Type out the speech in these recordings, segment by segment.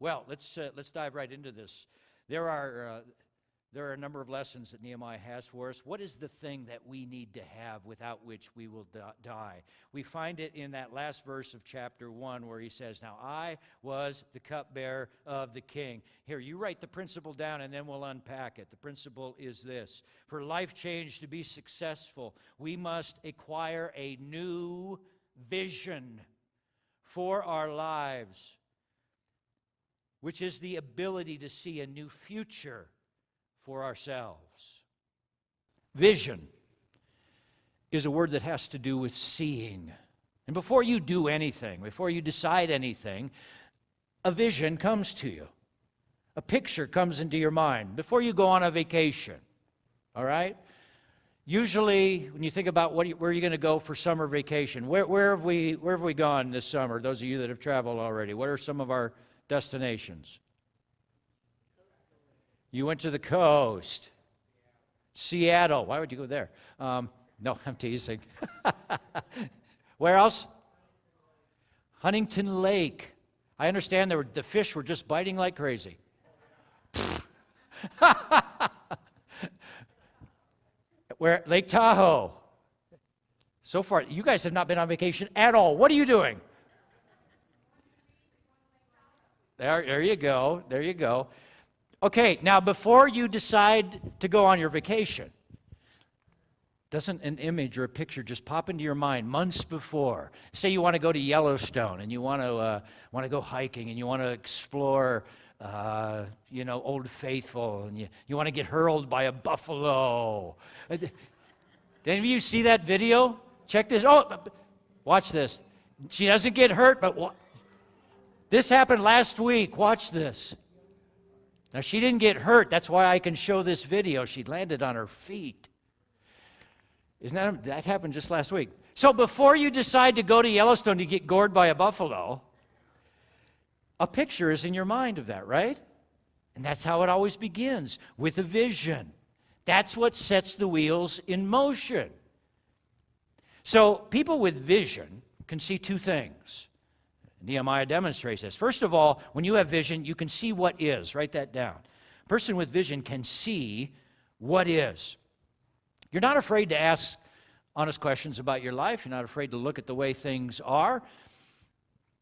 Well, let's dive right into this. There are a number of lessons that Nehemiah has for us. What is the thing that we need to have without which we will die? We find it in that last verse of chapter 1 where he says, "Now I was the cupbearer of the king." Here, you write the principle down and then we'll unpack it. The principle is this: for life change to be successful, we must acquire a new vision for our lives, which is the ability to see a new future for ourselves. Vision is a word that has to do with seeing. And before you do anything, before you decide anything, a vision comes to you. A picture comes into your mind before you go on a vacation. All right? Usually, when you think about where are you going to go for summer vacation, where have we gone this summer? Those of you that have traveled already, what are some of our destinations? You went to the coast. Seattle. Why would you go there? No, I'm teasing. Where else? Huntington Lake. I understand the fish were just biting like crazy. Where? Lake Tahoe. So far, you guys have not been on vacation at all. What are you doing? There you go. There you go. Okay, now before you decide to go on your vacation, doesn't an image or a picture just pop into your mind months before? Say you want to go to Yellowstone and you want to go hiking and you want to explore, Old Faithful, and you want to get hurled by a buffalo. Did any of you see that video? Check this. Oh, watch this. She doesn't get hurt, but this happened last week. Watch this. Now, she didn't get hurt. That's why I can show this video. She landed on her feet. That happened just last week. So before you decide to go to Yellowstone to get gored by a buffalo, a picture is in your mind of that, right? And that's how it always begins, with a vision. That's what sets the wheels in motion. So people with vision can see two things. Nehemiah demonstrates this. First of all, when you have vision, you can see what is. Write that down. A person with vision can see what is. You're not afraid to ask honest questions about your life. You're not afraid to look at the way things are.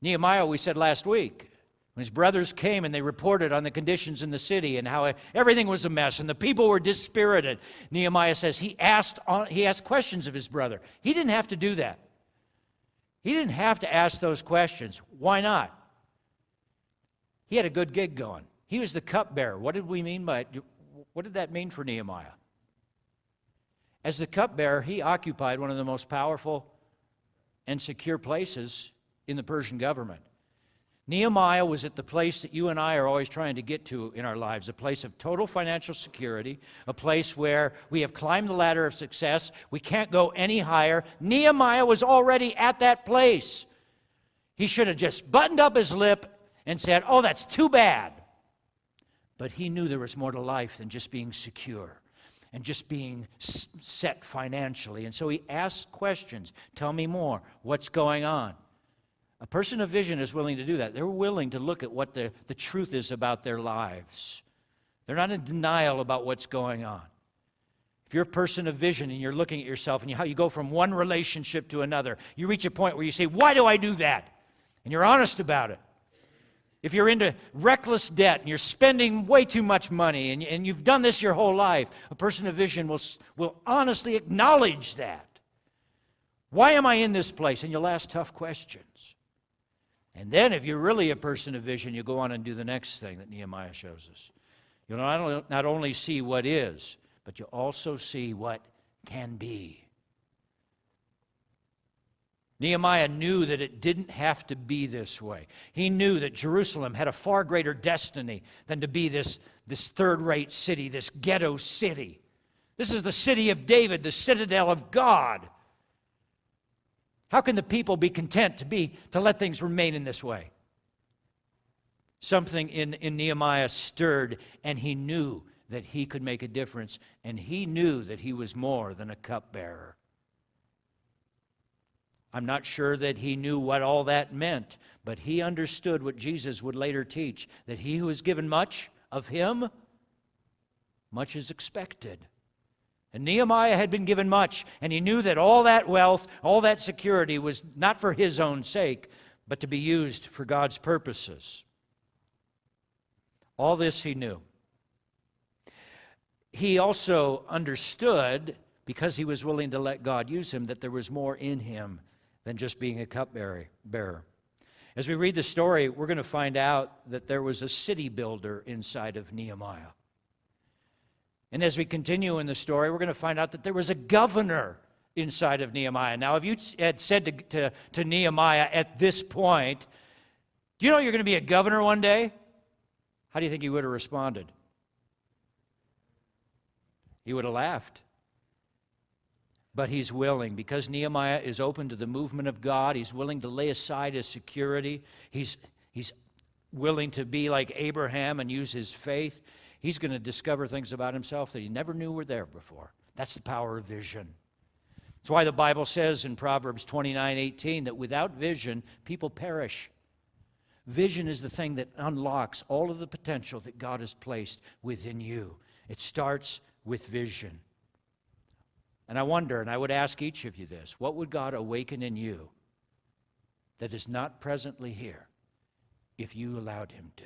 Nehemiah, we said last week, when his brothers came and they reported on the conditions in the city and how everything was a mess and the people were dispirited, Nehemiah says he asked questions of his brother. He didn't have to do that. He didn't have to ask those questions. Why not? He had a good gig going. He was the cupbearer. What did that mean for Nehemiah? As the cupbearer, he occupied one of the most powerful and secure places in the Persian government. Nehemiah was at the place that you and I are always trying to get to in our lives, a place of total financial security, a place where we have climbed the ladder of success. We can't go any higher. Nehemiah was already at that place. He should have just buttoned up his lip and said, "Oh, that's too bad." But he knew there was more to life than just being secure and just being set financially. And so he asked questions. Tell me more. What's going on? A person of vision is willing to do that. They're willing to look at what the truth is about their lives. They're not in denial about what's going on. If you're a person of vision and you're looking at yourself and how you go from one relationship to another, you reach a point where you say, "Why do I do that?" And you're honest about it. If you're into reckless debt and you're spending way too much money and you've done this your whole life, a person of vision will honestly acknowledge that. Why am I in this place? And you'll ask tough questions. And then if you're really a person of vision, you go on and do the next thing that Nehemiah shows us. You'll not only see what is, but you'll also see what can be. Nehemiah knew that it didn't have to be this way. He knew that Jerusalem had a far greater destiny than to be this third-rate city, this ghetto city. This is the city of David, the citadel of God. How can the people be content to let things remain in this way? Something in Nehemiah stirred, and he knew that he could make a difference, and he knew that he was more than a cupbearer. I'm not sure that he knew what all that meant, but he understood what Jesus would later teach, that he who is given much, of him much is expected. And Nehemiah had been given much, and he knew that all that wealth, all that security was not for his own sake, but to be used for God's purposes. All this he knew. He also understood, because he was willing to let God use him, that there was more in him than just being a cupbearer. As we read the story, we're going to find out that there was a city builder inside of Nehemiah. And as we continue in the story, we're going to find out that there was a governor inside of Nehemiah. Now, if you had said to Nehemiah at this point, do you know you're going to be a governor one day? How do you think he would have responded? He would have laughed. But he's willing, because Nehemiah is open to the movement of God. He's willing to lay aside his security. He's willing to be like Abraham and use his faith. He's going to discover things about himself that he never knew were there before. That's the power of vision. That's why the Bible says in Proverbs 29:18 that without vision, people perish. Vision is the thing that unlocks all of the potential that God has placed within you. It starts with vision. And I wonder, and I would ask each of you this, what would God awaken in you that is not presently here if you allowed him to?